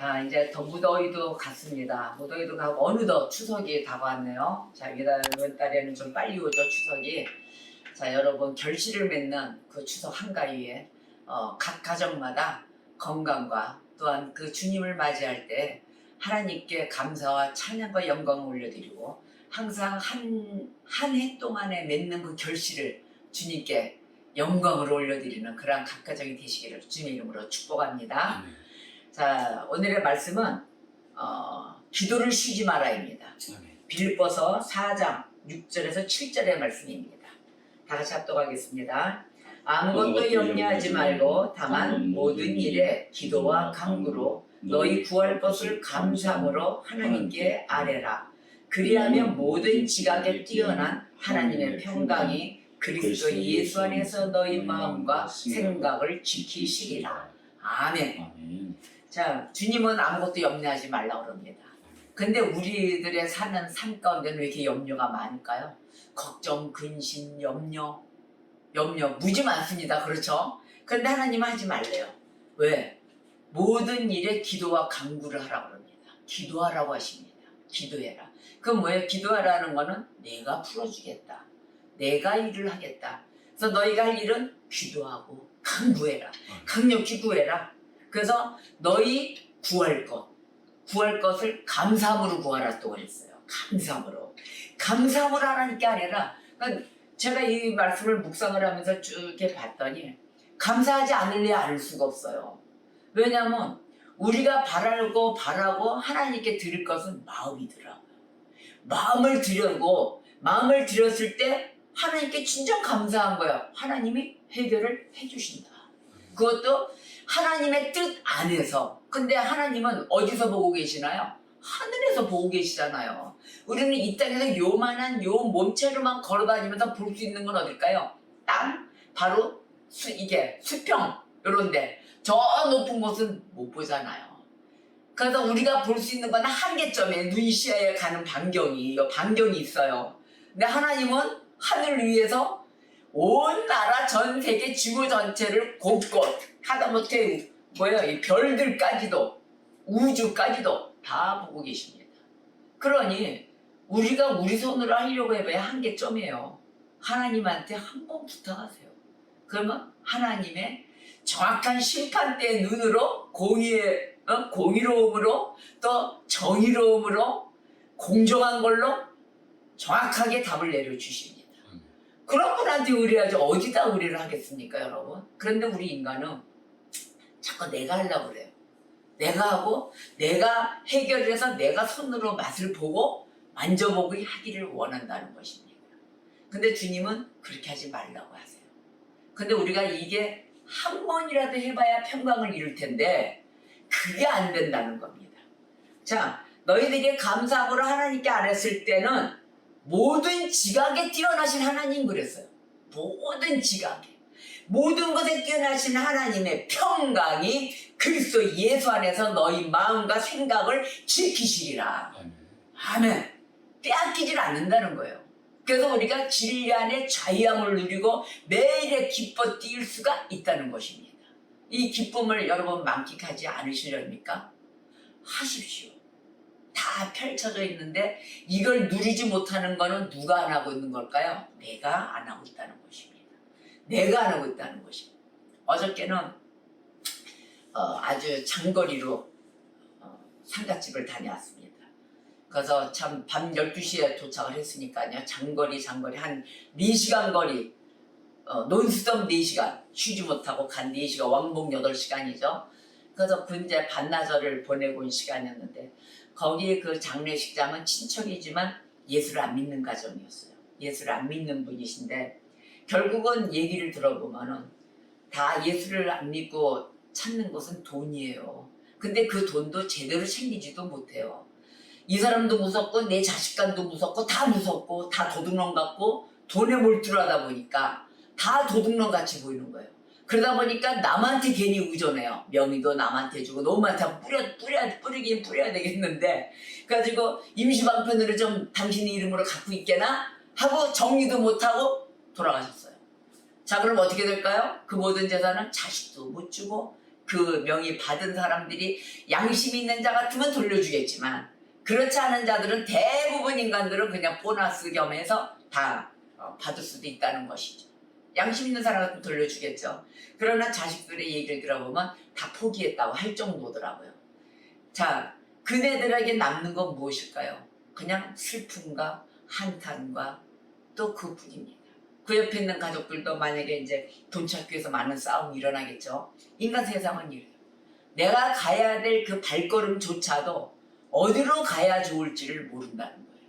자, 이제 더 무더위도 갔습니다. 무더위도 가고 어느덧 추석이 다가왔네요. 자, 이번 달에는 좀 빨리 오죠, 추석이. 자, 여러분 결실을 맺는 그 추석 한가위에 각 가정마다 건강과 또한 그 주님을 맞이할 때 하나님께 감사와 찬양과 영광을 올려드리고 항상 한 해 동안에 맺는 그 결실을 주님께 영광을 올려드리는 그러한 각 가정이 되시기를 주님의 이름으로 축복합니다. 자, 오늘의 말씀은 기도를 쉬지 마라입니다. 빌립보서 4장 6절에서 7절의 말씀입니다. 다 같이 합독하겠습니다. 아무것도 염려하지 말고 다만 모든 일에 기도와 간구로 너희 구할 것을 감사함으로 하나님께 아뢰라. 그리하면 모든 지각에 뛰어난 하나님의 평강이 그리스도 예수 안에서 너희 마음과 생각을 지키시리라. 아멘. 자, 주님은 아무것도 염려하지 말라고 그럽니다. 근데 우리들의 사는 삶 가운데는 왜 이렇게 염려가 많을까요? 걱정, 근심, 염려 무지 많습니다. 그렇죠? 근데 하나님은 하지 말래요. 왜? 모든 일에 기도와 간구를 하라고 합니다. 기도하라고 하십니다. 기도해라. 그럼 뭐예요? 기도하라는 거는 내가 풀어주겠다. 내가 일을 하겠다. 그래서 너희가 할 일은 기도하고 간구해라. 강력히 구해라. 그래서 너희 구할 것을 감사함으로 구하라 또 그랬어요. 감사함으로 하나님께 아뢰라. 그러니까 제가 이 말씀을 묵상을 하면서 쭉 이렇게 봤더니 감사하지 않을래야 않을 수가 없어요. 왜냐하면 우리가 바라고 하나님께 드릴 것은 마음이더라고요. 마음을 드렸을 때 하나님께 진정 감사한 거예요. 하나님이 해결을 해주신다. 그것도 하나님의 뜻 안에서. 근데 하나님은 어디서 보고 계시나요? 하늘에서 보고 계시잖아요. 우리는 이 땅에서 요만한 요 몸체로만 걸어다니면서 볼 수 있는 건 어딜까요? 땅, 바로 이게 수평 요런데 저 높은 곳은 못 보잖아요. 그래서 우리가 볼 수 있는 건 한계점에 눈 시야에 가는 반경이 있어요. 근데 하나님은 하늘 위에서 온 나라 전 세계 지구 전체를 곳곳 하다못해 이 별들까지도 우주까지도 다 보고 계십니다. 그러니 우리가 우리 손으로 하려고 해봐야 한계점이에요. 하나님한테 한번 부탁하세요. 그러면 하나님의 정확한 심판대의 눈으로 공의로움으로 또 정의로움으로 공정한 걸로 정확하게 답을 내려주십니다. 그런 분한테 의뢰하지 어디다 의뢰를 하겠습니까, 여러분? 그런데 우리 인간은 자꾸 내가 하려고 그래요. 내가 하고 내가 해결해서 내가 손으로 맛을 보고 만져보고 하기를 원한다는 것입니다. 근데 주님은 그렇게 하지 말라고 하세요. 근데 우리가 이게 한 번이라도 해봐야 평강을 이룰 텐데 그게 안 된다는 겁니다. 자, 너희들이 감사함으로 하나님께 아뢰었을 때는 모든 지각에 뛰어나신 하나님 그랬어요. 모든 지각에. 모든 것에 뛰어나신 하나님의 평강이 그리스도 예수 안에서 너희 마음과 생각을 지키시리라. 아멘. 빼앗기질 않는다는 거예요. 그래서 우리가 진리 안에 자유함을 누리고 매일에 기뻐 뛸 수가 있다는 것입니다. 이 기쁨을 여러분 만끽하지 않으시렵니까? 하십시오. 다 펼쳐져 있는데 이걸 누리지 못하는 거는 누가 안 하고 있는 걸까요? 내가 안 하고 있다는 것입니다. 내가 안 하고 있다는 것입니다. 어저께는 아주 장거리로 상갓집을 다녀왔습니다. 그래서 참 밤 12시에 도착을 했으니까요. 장거리 한 4시간 거리 논스톱 4시간 쉬지 못하고 간 4시간 왕복 8시간이죠. 그래서 이제 반나절을 보내고 온 시간이었는데 거기 그 장례식장은 친척이지만 예수를 안 믿는 가정이었어요. 예수를 안 믿는 분이신데 결국은 얘기를 들어보면은 다 예수를 안 믿고 찾는 것은 돈이에요. 근데 그 돈도 제대로 챙기지도 못해요. 이 사람도 무섭고 내 자식간도 무섭고 다 무섭고 다 도둑놈 같고 돈에 몰두하다 보니까 다 도둑놈 같이 보이는 거예요. 그러다 보니까 남한테 괜히 의존해요. 명의도 남한테 주고 너무 많다 뿌리긴 뿌려야 되겠는데 그래가지고 임시방편으로 좀 당신의 이름으로 갖고 있게나 하고 정리도 못하고 돌아가셨어요. 자, 그럼 어떻게 될까요? 그 모든 재산은 자식도 못 주고 그 명의 받은 사람들이 양심 있는 자 같으면 돌려주겠지만 그렇지 않은 자들은 대부분 인간들은 그냥 보너스 겸해서 다 받을 수도 있다는 것이죠. 양심 있는 사람 같으면 돌려주겠죠. 그러나 자식들의 얘기를 들어보면 다 포기했다고 할 정도더라고요. 자, 그네들에게 남는 건 무엇일까요? 그냥 슬픔과 한탄과 또 그뿐입니다. 그 옆에 있는 가족들도 만약에 이제 돈 찾기 위해서 많은 싸움이 일어나겠죠. 인간 세상은 이래요. 내가 가야 될 그 발걸음조차도 어디로 가야 좋을지를 모른다는 거예요.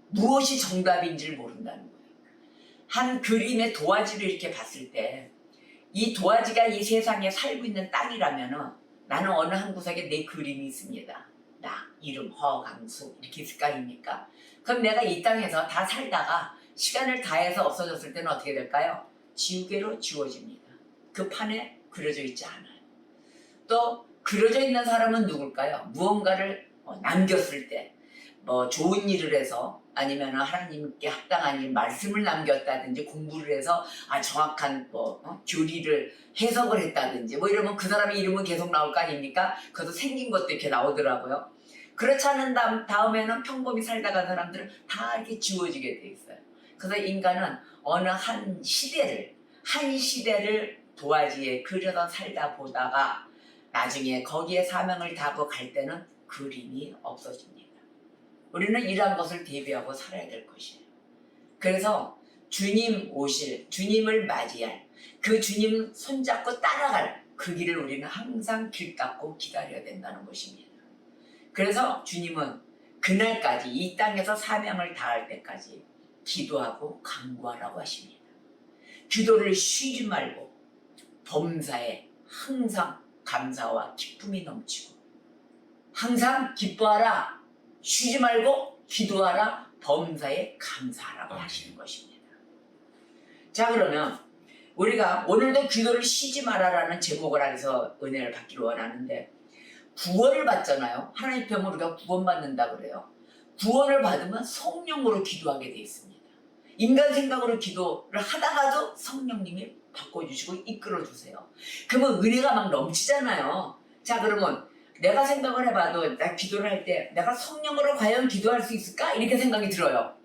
무엇이 정답인지를 모른다는 거예요. 한 그림의 도화지를 이렇게 봤을 때 이 도화지가 이 세상에 살고 있는 땅이라면은 나는 어느 한 구석에 내 그림이 있습니다. 나 이름 허강수 이렇게 있을 거 아닙니까? 그럼 내가 이 땅에서 다 살다가 시간을 다해서 없어졌을 때는 어떻게 될까요? 지우개로 지워집니다. 그 판에 그려져 있지 않아요. 또 그려져 있는 사람은 누굴까요? 무언가를 남겼을 때 뭐 좋은 일을 해서 아니면 하나님께 합당한 일 말씀을 남겼다든지 공부를 해서 정확한 교리를 해석을 했다든지 뭐 이러면 그 사람의 이름은 계속 나올 거 아닙니까? 그것도 생긴 것도 이렇게 나오더라고요. 그렇지 않은 다음에는 평범히 살다가 사람들은 다 이렇게 지워지게 돼 있어요. 그래서 인간은 어느 한 시대를 도화지에 그려서 살다 보다가 나중에 거기에 사명을 다하고 갈 때는 그림이 없어집니다. 우리는 이러한 것을 대비하고 살아야 될 것이에요. 그래서 주님 오실, 주님을 맞이할, 그 주님 손잡고 따라갈 그 길을 우리는 항상 길 닦고 기다려야 된다는 것입니다. 그래서 주님은 그날까지 이 땅에서 사명을 다할 때까지 기도하고 간구하라고 하십니다. 기도를 쉬지 말고 범사에 항상 감사와 기쁨이 넘치고 항상 기뻐하라, 쉬지 말고 기도하라, 범사에 감사하라고 하시는 것입니다. 자, 그러면 우리가 오늘도 기도를 쉬지 마라라는 제목을 안에서 은혜를 받기를 원하는데 구원을 받잖아요. 하나님 편으로 우리가 구원받는다 그래요. 구원을 받으면 성령으로 기도하게 돼 있습니다. 인간 생각으로 기도를 하다가도 성령님이 바꿔주시고 이끌어주세요. 그러면 은혜가 막 넘치잖아요. 자, 그러면 내가 생각을 해봐도 나 기도를 할 때 내가 성령으로 과연 기도할 수 있을까? 이렇게 생각이 들어요.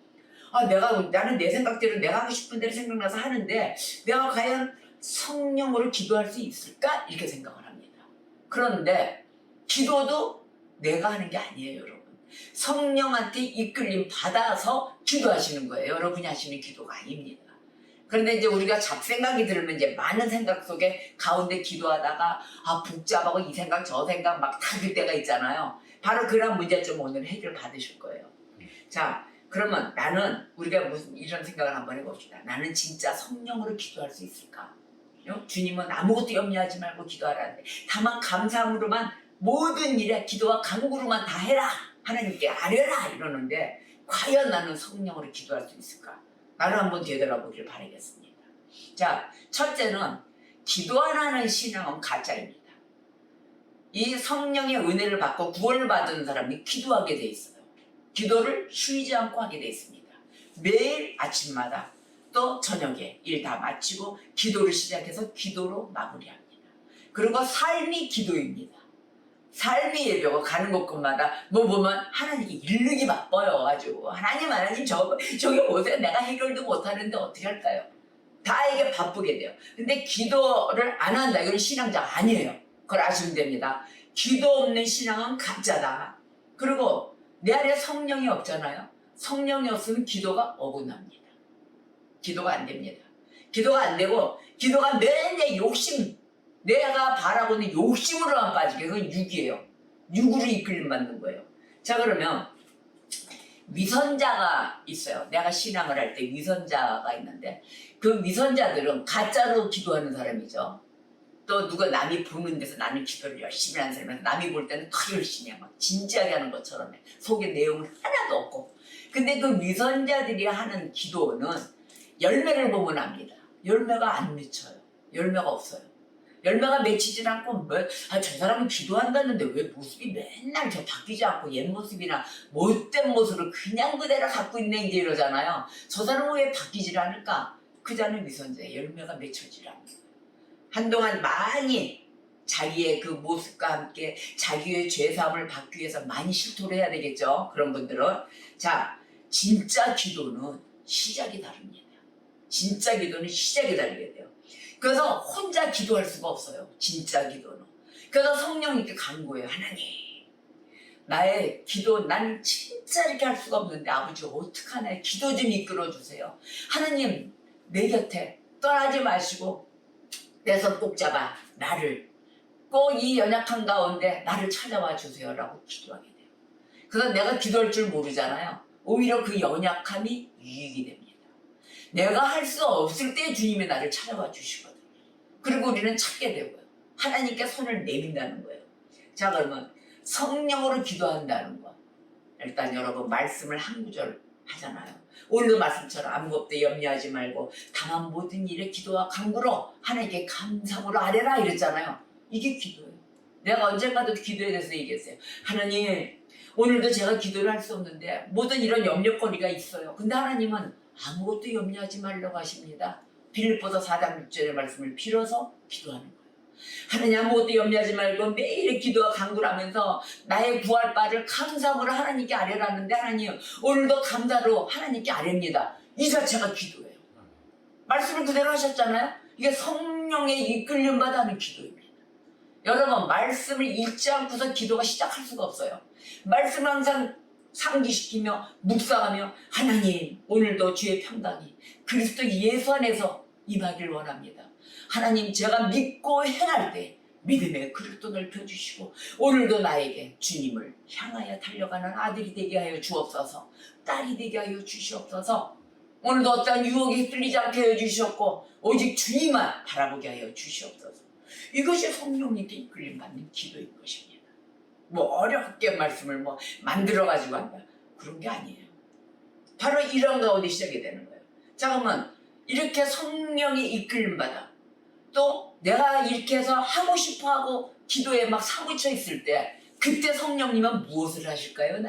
나는 내 생각대로 내가 하고 싶은 대로 생각나서 하는데 내가 과연 성령으로 기도할 수 있을까? 이렇게 생각을 합니다. 그런데 기도도 내가 하는 게 아니에요, 여러분. 성령한테 이끌림 받아서 기도하시는 거예요. 여러분이 하시는 기도가 아닙니다. 그런데 이제 우리가 잡생각이 들면 이제 많은 생각 속에 가운데 기도하다가 복잡하고 이 생각 저 생각 막 다 들 때가 있잖아요. 바로 그런 문제점 오늘 해결 받으실 거예요. 자, 그러면 우리가 무슨 이런 생각을 한번 해봅시다. 나는 진짜 성령으로 기도할 수 있을까? 주님은 아무것도 염려하지 말고 기도하라는데 다만 감사함으로만 모든 일에 기도와 간구로만 다 해라. 하나님께 아뢰라 이러는데 과연 나는 성령으로 기도할 수 있을까? 나를 한번 되돌아보길 바라겠습니다. 자, 첫째는 기도 안 하는 신앙은 가짜입니다. 이 성령의 은혜를 받고 구원을 받은 사람이 기도하게 돼 있어요. 기도를 쉬지 않고 하게 돼 있습니다. 매일 아침마다 또 저녁에 일 다 마치고 기도를 시작해서 기도로 마무리합니다. 그리고 삶이 기도입니다. 삶이 예배고 가는 곳곳마다 보면 하나님께 이르기 바빠요. 아주 하나님 저기 보세요. 내가 해결도 못하는데 어떻게 할까요? 다 이게 바쁘게 돼요. 근데 기도를 안 한다. 이건 신앙자가 아니에요. 그걸 아시면 됩니다. 기도 없는 신앙은 가짜다. 그리고 내 안에 성령이 없잖아요. 성령이 없으면 기도가 어긋납니다. 기도가 안 됩니다. 기도가 안 되고 기도가 맨날 욕심, 내가 바라고 있는 욕심으로만 빠지게, 그건 육이에요. 육으로 이끌림 받는 거예요. 자, 그러면 위선자가 있어요. 내가 신앙을 할 때 위선자가 있는데 그 위선자들은 가짜로 기도하는 사람이죠. 또 누가 남이 보는 데서 나는 기도를 열심히 하는 사람이라서 남이 볼 때는 더 열심히 해. 막 진지하게 하는 것처럼 해. 속에 내용은 하나도 없고. 근데 그 위선자들이 하는 기도는 열매를 보면 압니다. 열매가 안 맺혀요. 열매가 없어요. 열매가 맺히질 않고 저 사람은 기도한다는데 왜 모습이 맨날 바뀌지 않고 옛 모습이나 못된 모습을 그냥 그대로 갖고 있네 이제 이러잖아요. 저 사람은 왜 바뀌질 않을까? 그 자는 위선자의 열매가 맺혀질 않는 거예요. 한동안 많이 자기의 그 모습과 함께 자기의 죄사함을 받기 위해서 많이 실토를 해야 되겠죠. 그런 분들은. 자, 진짜 기도는 시작이 다릅니다. 진짜 기도는 시작이 다르게 돼요. 그래서 혼자 기도할 수가 없어요. 진짜 기도는. 그래서 성령님께 간구해요. 하나님, 나의 기도, 난 진짜 이렇게 할 수가 없는데 아버지 어떡하나, 기도 좀 이끌어 주세요. 하나님, 내 곁에 떠나지 마시고 내 손 꼭 잡아 나를 꼭 이 연약한 가운데 나를 찾아와 주세요라고 기도하게 돼요. 그래서 내가 기도할 줄 모르잖아요. 오히려 그 연약함이 유익이 됩니다. 내가 할 수 없을 때 주님이 나를 찾아와 주시거든요. 그리고 우리는 찾게 되고요. 하나님께 손을 내민다는 거예요. 자, 그러면 성령으로 기도한다는 거. 일단 여러분 말씀을 한 구절 하잖아요. 오늘도 말씀처럼 아무것도 염려하지 말고 다만 모든 일에 기도와 간구로 하나님께 감사함으로 아뢰라 이랬잖아요. 이게 기도예요. 내가 언젠가도 기도에 대해서 얘기했어요. 하나님, 오늘도 제가 기도를 할 수 없는데 모든 이런 염려거리가 있어요. 근데 하나님은 아무것도 염려하지 말라고 하십니다. 빌립보서 4장 6절의 말씀을 빌어서 기도하는 거예요. 하나님, 아무것도 염려하지 말고 매일 기도와 간구를 하면서 나의 구할 바를 감사함으로 하나님께 아뢰라는데, 하나님 오늘도 감사로 하나님께 아뢰입니다. 이 자체가 기도예요. 말씀을 그대로 하셨잖아요. 이게 성령의 이끌림 받아 하는 기도입니다. 여러분, 말씀을 읽지 않고서 기도가 시작할 수가 없어요. 말씀을 항상 상기시키며 묵상하며 하나님, 오늘도 주의 평강이 그리스도 예수 안에서 임하길 원합니다. 하나님, 제가 믿고 행할 때 믿음의 그릇도 넓혀주시고 오늘도 나에게 주님을 향하여 달려가는 아들이 되게 하여 주옵소서, 딸이 되게 하여 주시옵소서. 오늘도 어떠한 유혹에 휘둘리지 않게 하여 주시옵고 오직 주님만 바라보게 하여 주시옵소서. 이것이 성령님께 이끌림 받는 기도인 것입니다. 뭐 어렵게 말씀을 뭐 만들어가지고 한다, 그런 게 아니에요. 바로 이런 가운데 시작이 되는 거예요. 자, 그러면 이렇게 성령이 이끌림 받아 또 내가 이렇게 해서 하고 싶어하고 기도에 막 사무쳐 있을 때 그때 성령님은 무엇을 하실까요?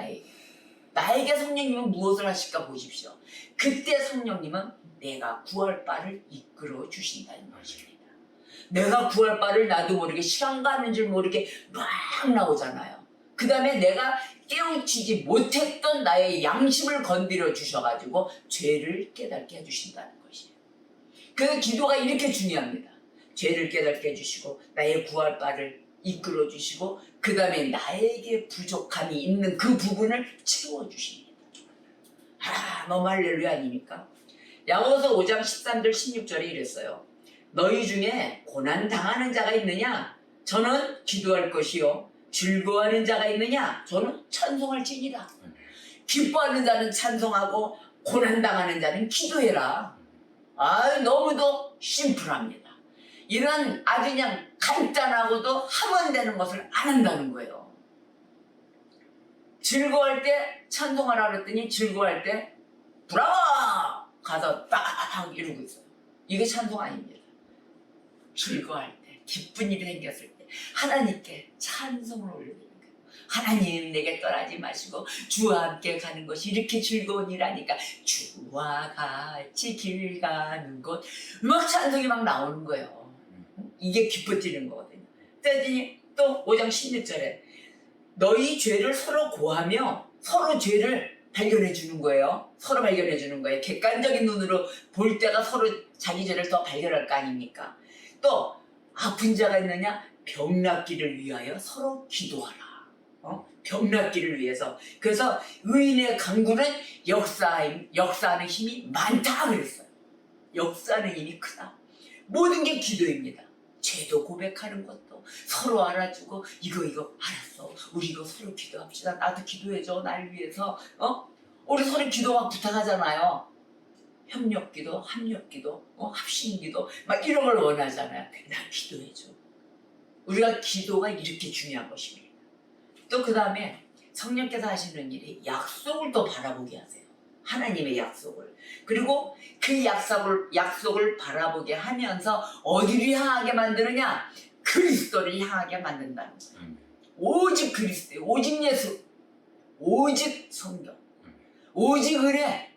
나에게 성령님은 무엇을 하실까 보십시오. 그때 성령님은 내가 구할 바를 이끌어 주신다는 것입니다. 내가 구할 바를 나도 모르게 시간 가는 줄 모르게 막 나오잖아요. 그 다음에 내가 깨우치지 못했던 나의 양심을 건드려 주셔가지고 죄를 깨닫게 해주신다는 것이에요. 그래서 기도가 이렇게 중요합니다. 죄를 깨닫게 해주시고 나의 구할 바를 이끌어 주시고 그 다음에 나에게 부족함이 있는 그 부분을 채워주십니다. 너무 할렐루야 아닙니까? 야고보서 5장 13절 16절에 이랬어요. 너희 중에 고난당하는 자가 있느냐? 저는 기도할 것이요. 즐거워하는 자가 있느냐? 저는 찬송할지니라. 기뻐하는 자는 찬송하고 고난당하는 자는 기도해라. 너무도 심플합니다. 이런 아주 그냥 간단하고도 하면 되는 것을 안 한다는 거예요. 즐거워할 때 찬송하라 그랬더니 즐거워할 때 브라보! 가서 딱 이러고 있어요. 이게 찬송 아닙니다. 즐거워할 때, 기쁜 일이 생겼을 때 하나님께 찬송을 올려드리는 거예요. 하나님, 내게 떠나지 마시고 주와 함께 가는 것이 이렇게 즐거운 일하니까 주와 같이 길 가는 곳, 막 찬송이 막 나오는 거예요. 이게 기뻐지는 거거든요. 그랬더니 또 5장 16절에 너희 죄를 서로 고하며 서로 죄를 발견해 주는 거예요. 서로 발견해 주는 거예요. 객관적인 눈으로 볼 때가 서로 자기 죄를 더 발견할 거 아닙니까? 또 아픈 자가 있느냐? 병 낫기를 위하여 서로 기도하라. 병 낫기를 위해서. 그래서 의인의 간구는 역사하는 힘이 많다 그랬어요. 역사하는 힘이 크다. 모든 게 기도입니다. 죄도 고백하는 것도 서로 알아주고 이거 알았어, 우리 이거 서로 기도합시다. 나도 기도해줘, 날 위해서. 우리 서로 기도 막 부탁하잖아요. 협력기도, 합력기도, 합심기도 막 이런 걸 원하잖아요. 나 기도해줘. 우리가 기도가 이렇게 중요한 것입니다. 또 그 다음에 성령께서 하시는 일이 약속을 또 바라보게 하세요. 하나님의 약속을. 그리고 그 약속을 바라보게 하면서 어디를 향하게 만드느냐? 그리스도를 향하게 만든다는 거예요. 오직 그리스도, 오직 예수, 오직 성경, 오직 은혜,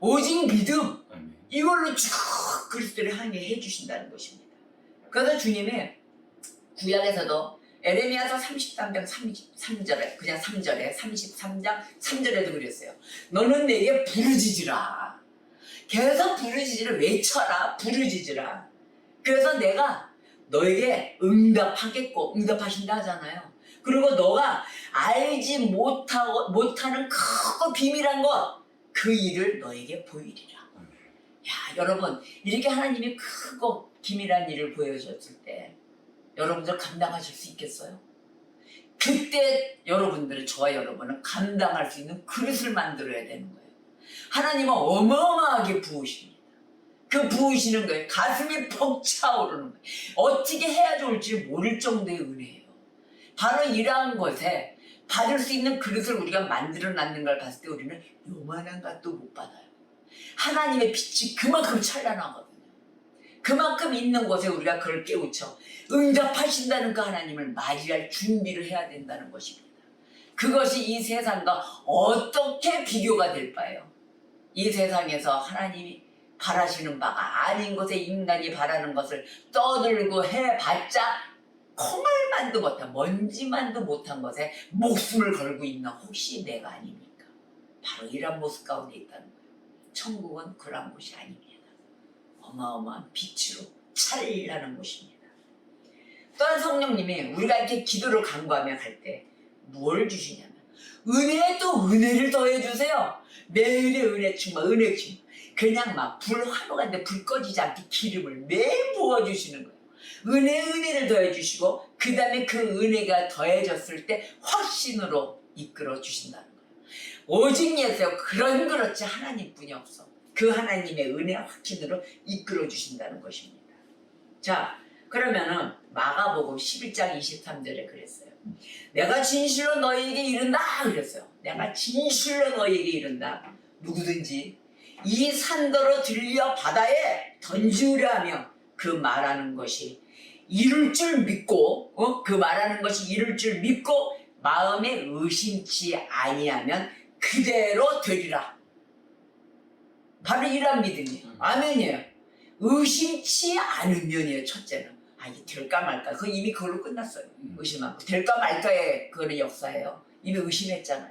오직 믿음, 이걸로 쭉 그리스도를 향해 해주신다는 것입니다. 그래서 주님의 구약에서도 에레미야서 33장 33절에 그냥 3절에 33장 3절에도 그랬어요. 너는 내게 부르짖으라. 계속 부르짖으라. 외쳐라. 부르짖으라. 그래서 내가 너에게 응답하겠고 응답하신다 하잖아요. 그리고 너가 알지 못하는 크고 비밀한 것 그 일을 너에게 보이리라. 야, 여러분 이렇게 하나님이 크고 기밀한 일을 보여줬을 때 여러분들 감당하실 수 있겠어요? 그때 여러분들, 저와 여러분은 감당할 수 있는 그릇을 만들어야 되는 거예요. 하나님은 어마어마하게 부으십니다. 그 부으시는 거예요. 가슴이 벅차오르는 거예요. 어떻게 해야 좋을지 모를 정도의 은혜예요. 바로 이러한 것에 받을 수 있는 그릇을 우리가 만들어 놨는 걸 봤을 때 우리는 요만한 것도 못 받아요. 하나님의 빛이 그만큼 찬란하거든요. 그만큼 있는 곳에 우리가 그걸 깨우쳐 응답하신다는 그 하나님을 맞이할 준비를 해야 된다는 것입니다. 그것이 이 세상과 어떻게 비교가 될 바예요. 이 세상에서 하나님이 바라시는 바가 아닌 것에 인간이 바라는 것을 떠들고 해봤자 콩알만도 못한, 먼지만도 못한 것에 목숨을 걸고 있나 혹시 내가 아닙니까? 바로 이런 모습 가운데 있다는 거예요. 천국은 그런 곳이 아닙니다. 어마어마한 빛으로 찬란한 곳입니다. 또한 성령님이 우리가 이렇게 기도를 간구하며 갈 때 뭘 주시냐면 은혜에 또 은혜를 더해주세요. 매일의 은혜 충만, 은혜 충만. 그냥 막 불 화목한데 불 꺼지지 않게 기름을 매일 부어주시는 거예요. 은혜를 더해주시고 그 다음에 그 은혜가 더해졌을 때 확신으로 이끌어 주신다는 거예요. 오직 예수여 그렇지 하나님뿐이 없어. 그 하나님의 은혜 확신으로 이끌어 주신다는 것입니다. 자, 그러면은 마가복음 11장 23절에 그랬어요. 내가 진실로 너희에게 이른다 그랬어요. 내가 진실로 너희에게 이른다. 누구든지 이 산더러 들려 바다에 던지우려 하며 그 말하는 것이 이룰 줄 믿고 그 말하는 것이 이룰 줄 믿고 마음에 의심치 아니하면 그대로 되리라. 바로 이런 믿음이에요. 아멘이에요. 의심치 않으면이에요. 첫째는 이게 될까 말까. 그 이미 그걸로 끝났어요. 의심하고 될까 말까의 그거는 역사예요. 이미 의심했잖아요.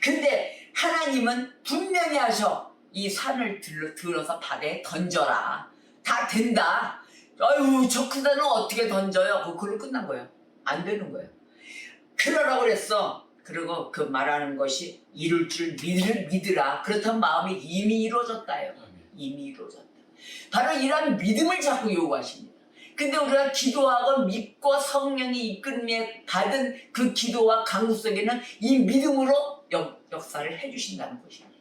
근데 하나님은 분명히 하셔. 이 산을 들어서 바다에 던져라. 다 된다. 아유 저 큰 산은 어떻게 던져요? 그걸로 끝난 거예요. 안 되는 거예요. 그러라고 그랬어. 그리고 그 말하는 것이 이룰 줄 믿으라. 그렇다면 마음이 이미 이루어졌다요. 이미 이루어졌다. 바로 이런 믿음을 자꾸 요구하십니다. 근데 우리가 기도하고 믿고 성령이 이끌림에 받은 그 기도와 강구 속에는 이 믿음으로 역사를 해주신다는 것입니다.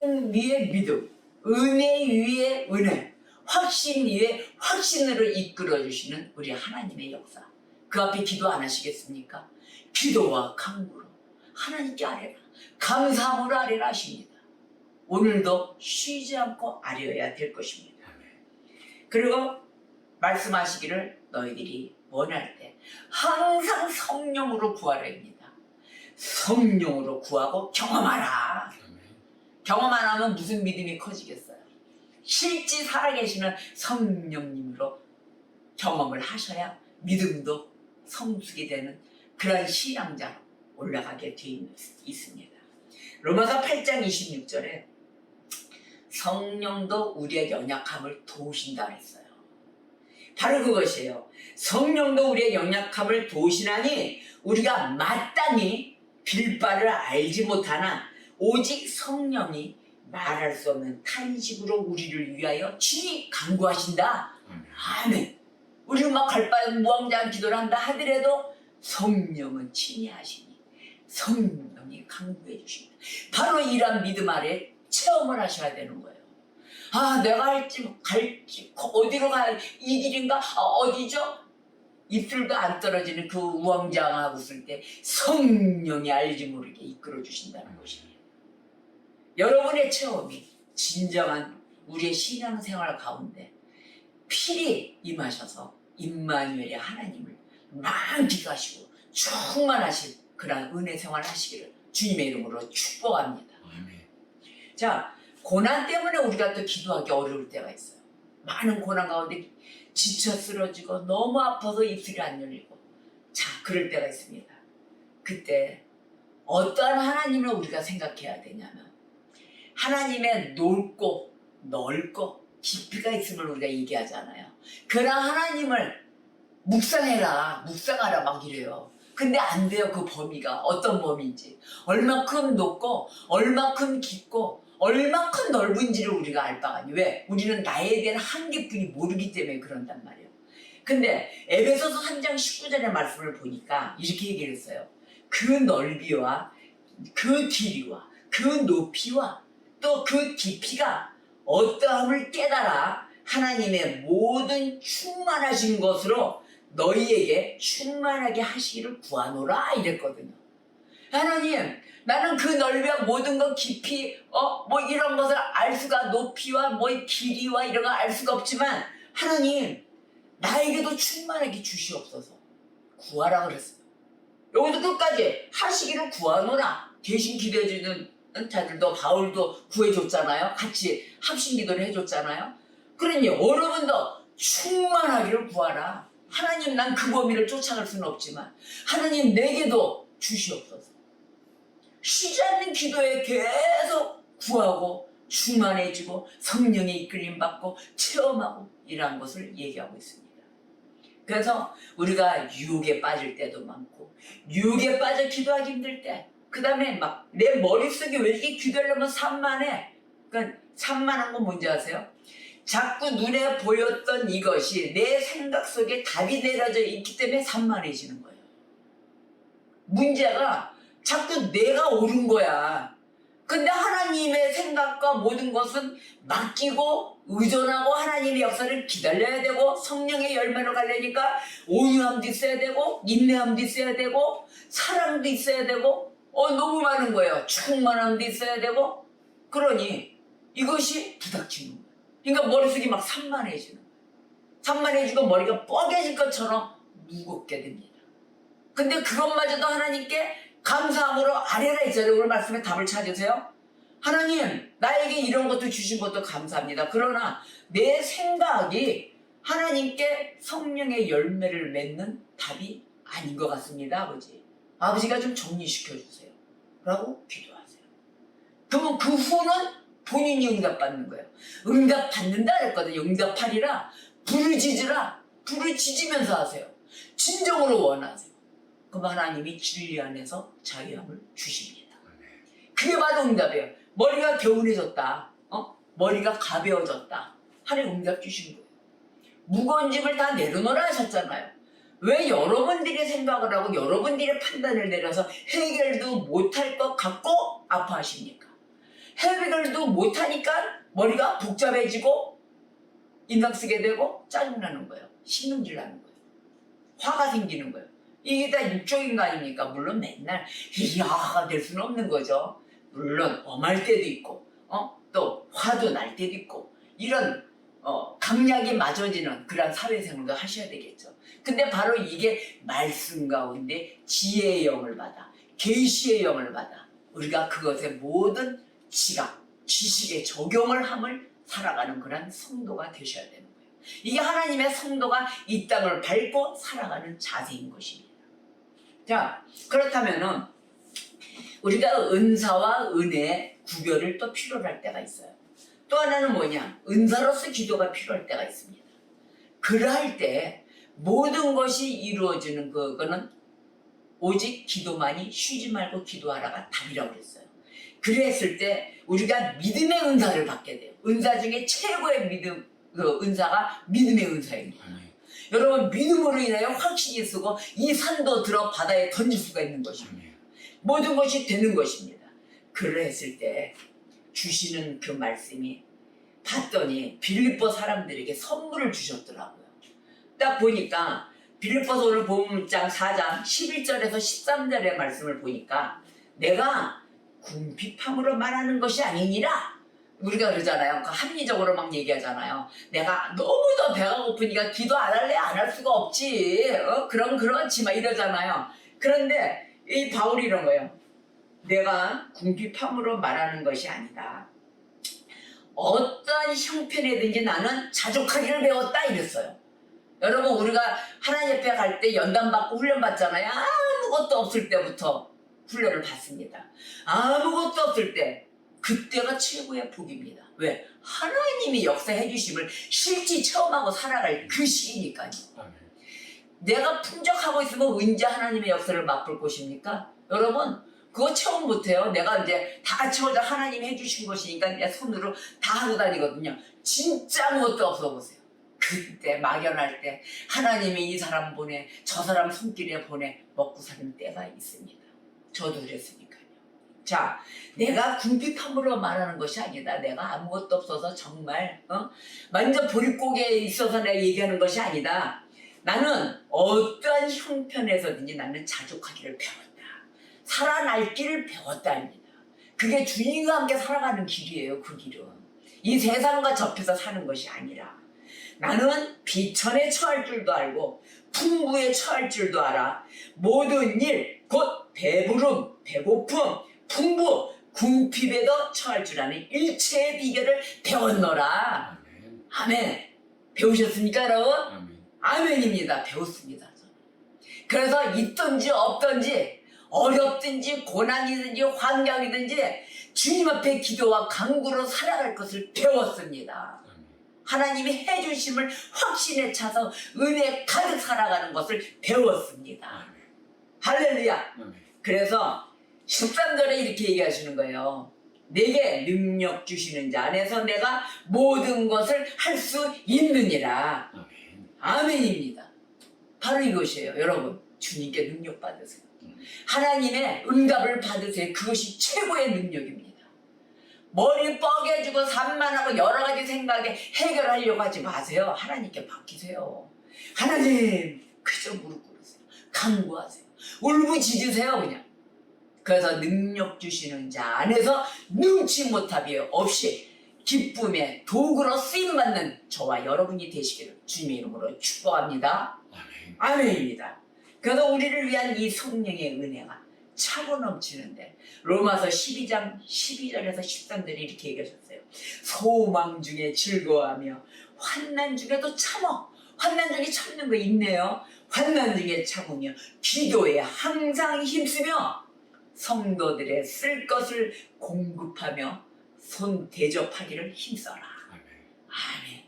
위에 믿음, 은혜 위에 은혜, 확신 위에 확신으로 이끌어주시는 우리 하나님의 역사. 그 앞에 기도 안 하시겠습니까? 기도와 강구로 하나님께 아뢰라, 감사함으로 아뢰라 하십니다. 오늘도 쉬지 않고 아뢰어야 될 것입니다. 그리고 말씀하시기를 너희들이 원할 때 항상 성령으로 구하라입니다. 성령으로 구하고 경험하라. 경험 안 하면 무슨 믿음이 커지겠어요? 실제 살아계시는 성령님으로 경험을 하셔야 믿음도 성숙이 되는 그런 신앙자로 올라가게 되어 있습니다. 로마서 8장 26절에 성령도 우리의 연약함을 도우신다 그랬어요. 바로 그것이에요. 성령도 우리의 연약함을 도우시나니 우리가 마땅히 빌 바를 알지 못하나 오직 성령이 말할 수 없는 탄식으로 우리를 위하여 친히 간구하신다. 아멘. 우리는 막 갈바에 무왕자한 기도를 한다 하더라도 성령은 친히 하시니 성령이 간구해 주십니다. 바로 이런 믿음 아래 체험을 하셔야 되는 거예요. 내가 갈지 어디로 가야 이 길인가? 어디죠? 입술도 안 떨어지는 그 우왕좌왕하고 있을 때 성령이 알지 모르게 이끌어 주신다는 것입니다. 여러분의 체험이 진정한 우리의 신앙생활 가운데 필히 임하셔서 임마누엘의 하나님을 만끽하시고 충만하신 그런 은혜 생활 하시기를 주님의 이름으로 축복합니다. 자, 고난 때문에 우리가 또 기도하기 어려울 때가 있어요. 많은 고난 가운데 지쳐 쓰러지고 너무 아파서 입술이 안 열리고 자, 그럴 때가 있습니다. 그때 어떠한 하나님을 우리가 생각해야 되냐면 하나님의 넓고 넓고 깊이가 있음을 우리가 얘기하잖아요. 그런 하나님을 묵상하라 막 이래요. 근데 안 돼요. 그 범위가 어떤 범위인지, 얼마큼 높고 얼마큼 깊고 얼마큼 넓은지를 우리가 알 바가 아니. 왜? 우리는 나에 대한 한계뿐이 모르기 때문에 그런단 말이에요. 근데 에베소서 3장 19절의 말씀을 보니까 이렇게 얘기를 했어요. 그 넓이와 그 길이와 그 높이와 또 그 깊이가 어떠함을 깨달아 하나님의 모든 충만하신 것으로 너희에게 충만하게 하시기를 구하노라 이랬거든요. 하나님, 나는 그 넓이와 모든 것 깊이 뭐 이런 것을 알 수가, 높이와 뭐 길이와 이런 거 알 수가 없지만 하나님 나에게도 충만하게 주시옵소서 구하라 그랬어요. 여기서 끝까지 하시기를 구하노라. 대신 기도해주는 자들도 바울도 구해줬잖아요. 같이 합심기도를 해줬잖아요. 그러니 여러분도 충만하기를 구하라. 하나님, 난 그 범위를 쫓아갈 수는 없지만 하나님 내게도 주시옵소서. 쉬지 않는 기도에 계속 구하고 충만해지고 성령의 이끌림 받고 체험하고 이러한 것을 얘기하고 있습니다. 그래서 우리가 유혹에 빠질 때도 많고 유혹에 빠져 기도하기 힘들 때, 그 다음에 막 내 머릿속에 왜 이렇게 기도하려면 산만해. 그러니까 산만한 건 뭔지 아세요? 자꾸 눈에 보였던 이것이 내 생각 속에 답이 내려져 있기 때문에 산만해지는 거예요. 문제가 자꾸 내가 옳은 거야. 근데 하나님의 생각과 모든 것은 맡기고 의존하고 하나님의 역사를 기다려야 되고 성령의 열매로 가려니까 온유함도 있어야 되고 인내함도 있어야 되고 사랑도 있어야 되고 너무 많은 거예요. 충만함도 있어야 되고. 그러니 이것이 부닥치는 거예요. 그러니까 머릿속이 막 산만해지는 거예요. 산만해지고 머리가 뻐개질 것처럼 무겁게 됩니다. 근데 그것마저도 하나님께 감사함으로 아뢰라 했잖아요. 오늘 말씀에 답을 찾으세요. 하나님, 나에게 이런 것도 주신 것도 감사합니다. 그러나 내 생각이 하나님께 성령의 열매를 맺는 답이 아닌 것 같습니다. 아버지. 아버지가 좀 정리시켜 주세요. 라고 기도하세요. 그러면 그 후는 본인이 응답받는 거예요. 응답받는다 그랬거든요. 응답하리라. 부르짖으라. 부르짖으면서 하세요. 진정으로 원하세요. 그럼 하나님이 진리 안에서 자유함을 주십니다. 그게 바로 응답이에요. 머리가 개운해졌다. 머리가 가벼워졌다. 하나님 응답 주신 거예요. 무거운 짐을 다 내려놓으라 하셨잖아요. 왜 여러분들이 생각을 하고 여러분들이 판단을 내려서 해결도 못할 것 같고 아파하십니까? 해결도 못하니까 머리가 복잡해지고 인상 쓰게 되고 짜증나는 거예요. 신경질 나는 거예요. 화가 생기는 거예요. 이게 다 육적인 거 아닙니까? 물론 맨날 야가 될 수는 없는 거죠. 물론 엄할 때도 있고 또 화도 날 때도 있고 이런 강약이 맞아지는 그런 사회생활도 하셔야 되겠죠. 근데 바로 이게 말씀 가운데 지혜의 영을 받아 계시의 영을 받아 우리가 그것의 모든 지각, 지식의 적용을 함을 살아가는 그런 성도가 되셔야 되는 거예요. 이게 하나님의 성도가 이 땅을 밟고 살아가는 자세인 것입니다. 자, 그렇다면은 우리가 은사와 은혜의 구별을 또 필요로 할 때가 있어요. 또 하나는 뭐냐? 은사로서 기도가 필요할 때가 있습니다. 그러할 때 모든 것이 이루어지는 그거는 오직 기도만이 쉬지 말고 기도하라가 답이라고 그랬어요. 그랬을 때 우리가 믿음의 은사를 받게 돼요. 은사 중에 최고의 믿음, 은사가 믿음의 은사입니다. 여러분, 믿음으로 인하여 확신이 쓰고 이 산도 들어 바다에 던질 수가 있는 것입니다. 모든 것이 되는 것입니다. 그랬을 때 주시는 그 말씀이 봤더니 빌립보 사람들에게 선물을 주셨더라고요. 딱 보니까 빌립보서 오늘 본문장 4장 11절에서 13절의 말씀을 보니까 내가 궁핍함으로 말하는 것이 아니니라. 우리가 그러잖아요. 합리적으로 막 얘기하잖아요. 내가 너무도 배가 고프니까 기도 안 할래? 안 할 수가 없지. 그럼 그렇지 막 이러잖아요. 그런데 이 바울이 이런 거예요. 내가 궁핍함으로 말하는 것이 아니다. 어떠한 형편이든지 나는 자족하기를 배웠다 이랬어요. 여러분 우리가 하나님 앞에 갈 때 연단 받고 훈련 받잖아요. 아무것도 없을 때부터 훈련을 받습니다. 아무것도 없을 때 그때가 최고의 복입니다. 왜? 하나님이 역사해 주심을 실제 체험하고 살아갈 그 시기니까요. 내가 풍족하고 있으면 언제 하나님의 역사를 맛볼 것입니까? 여러분 그거 체험 못해요. 내가 이제 다 채워져 하나님이 해주신 것이니까 내 손으로 다 하고 다니거든요. 진짜 아무것도 없어 보세요. 그때 막연할 때 하나님이 이 사람 보내 저 사람 손길에 보내 먹고 사는 때가 있습니다. 저도 그랬으니까요. 자, 내가 궁핍함으로 말하는 것이 아니다. 내가 아무것도 없어서 정말 완전 보릿고개에 있어서 내가 얘기하는 것이 아니다. 나는 어떠한 형편에서든지 나는 자족하기를 배웠다. 살아날 길을 배웠다입니다. 그게 주님과 함께 살아가는 길이에요. 그 길은. 이 세상과 접해서 사는 것이 아니라 나는 비천에 처할 줄도 알고 풍부에 처할 줄도 알아. 모든 일, 곧 배부름, 배고픔, 풍부, 궁핍에도 처할 줄 아는 일체의 비결을 배웠노라. 아멘. 배우셨습니까 여러분? 아멘입니다. 배웠습니다. 그래서 있든지 없든지 어렵든지 고난이든지 환경이든지 주님 앞에 기도와 간구로 살아갈 것을 배웠습니다. 하나님이 해주심을 확신에 차서 은혜 가득 살아가는 것을 배웠습니다. 할렐루야. 그래서 13절에 이렇게 얘기하시는 거예요. 내게 능력 주시는 자 안에서 내가 모든 것을 할 수 있느니라. 아멘입니다. 바로 이것이에요. 여러분 주님께 능력 받으세요. 하나님의 응답을 받으세요. 그것이 최고의 능력입니다. 머리 뻐개지고 산만하고 여러 가지 생각에 해결하려고 하지 마세요. 하나님께 맡기세요. 하나님 그저 무릎 꿇으세요. 간구하세요. 울부짖으세요 그냥. 그래서 능력 주시는 자 안에서 능치 못함이 없이 기쁨의 도구로 쓰임받는 저와 여러분이 되시기를 주님의 이름으로 축복합니다. 아멘입니다. 그래서 우리를 위한 이 성령의 은혜가 차고 넘치는데 로마서 12장 12절에서 13절에 이렇게 얘기하셨어요. 소망 중에 즐거워하며 환난 중에도 참어. 환난 중에 참는 거 있네요. 환난 중에 참으며 기도에 항상 힘쓰며 성도들의 쓸 것을 공급하며 손 대접하기를 힘써라. 아멘.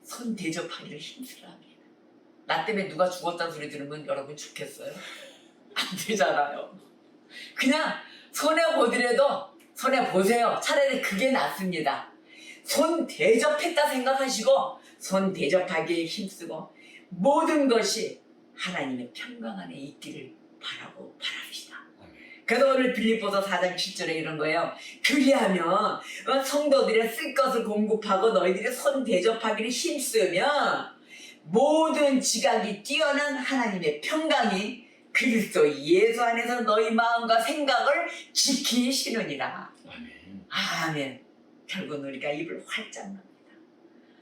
손 대접하기를 힘쓰라. 나 때문에 누가 죽었다는 소리 들으면 여러분 좋겠어요? 안 되잖아요. 그냥 손해보더라도 손해보세요. 차라리 그게 낫습니다. 손 대접했다 생각하시고 손 대접하기에 힘쓰고 모든 것이 하나님의 평강 안에 있기를 바라고 바랍시다. 그래서 오늘 빌립보서 4장 7절에 이런 거예요. 그리하면 성도들의 쓸 것을 공급하고 너희들이 손 대접하기를 힘쓰며 모든 지각이 뛰어난 하나님의 평강이 그리스도 예수 안에서 너희 마음과 생각을 지키시느니라. 아멘. 아멘. 결국은 우리가 입을 활짝 납니다.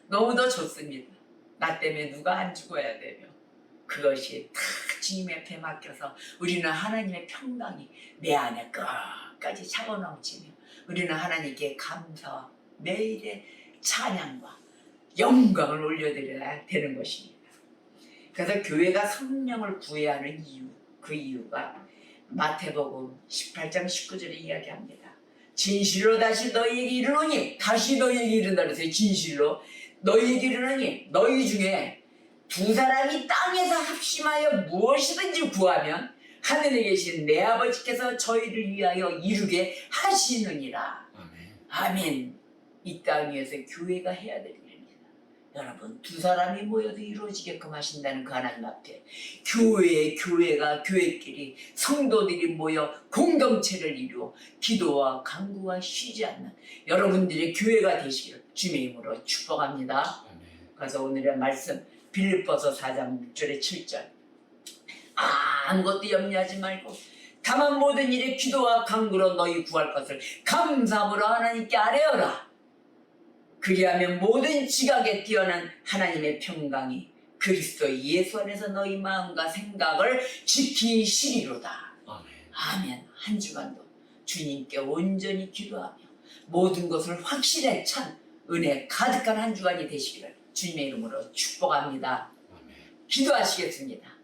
너무도 좋습니다. 나 때문에 누가 안 죽어야 되며 그것이 다 주님 앞에 맡겨서 우리는 하나님의 평강이 내 안에 끝까지 차고 넘치며 우리는 하나님께 감사와 매일의 찬양과 영광을 올려드려야 되는 것입니다. 그래서 교회가 성령을 구해야 하는 이유, 그 이유가 마태복음 18장 19절에 이야기합니다. 진실로 다시 너희에게 이르노니, 다시 너희에게 이른다 그랬어요. 진실로 너희에게 이르노니 너희 중에 두 사람이 땅에서 합심하여 무엇이든지 구하면 하늘에 계신 내 아버지께서 저희를 위하여 이루게 하시느니라. 아멘. 이 땅 위에서 교회가 해야 될 일입니다. 여러분 두 사람이 모여도 이루어지게끔 하신다는 그 하나님 앞에 교회가 교회끼리 성도들이 모여 공동체를 이루어 기도와 간구와 쉬지 않는 여러분들의 교회가 되시기를 주님의 이름으로 축복합니다. 그래서 오늘의 말씀 빌립보서 4장 6절에 7절 아무것도 염려하지 말고 다만 모든 일에 기도와 간구로 너희 구할 것을 감사함으로 하나님께 아뢰어라. 그리하면 모든 지각에 뛰어난 하나님의 평강이 그리스도 예수 안에서 너희 마음과 생각을 지키시리로다. 아멘. 한 주간도 주님께 온전히 기도하며 모든 것을 확실에 찬 은혜 가득한 한 주간이 되시기를 주님의 이름으로 축복합니다. 아멘. 기도하시겠습니다.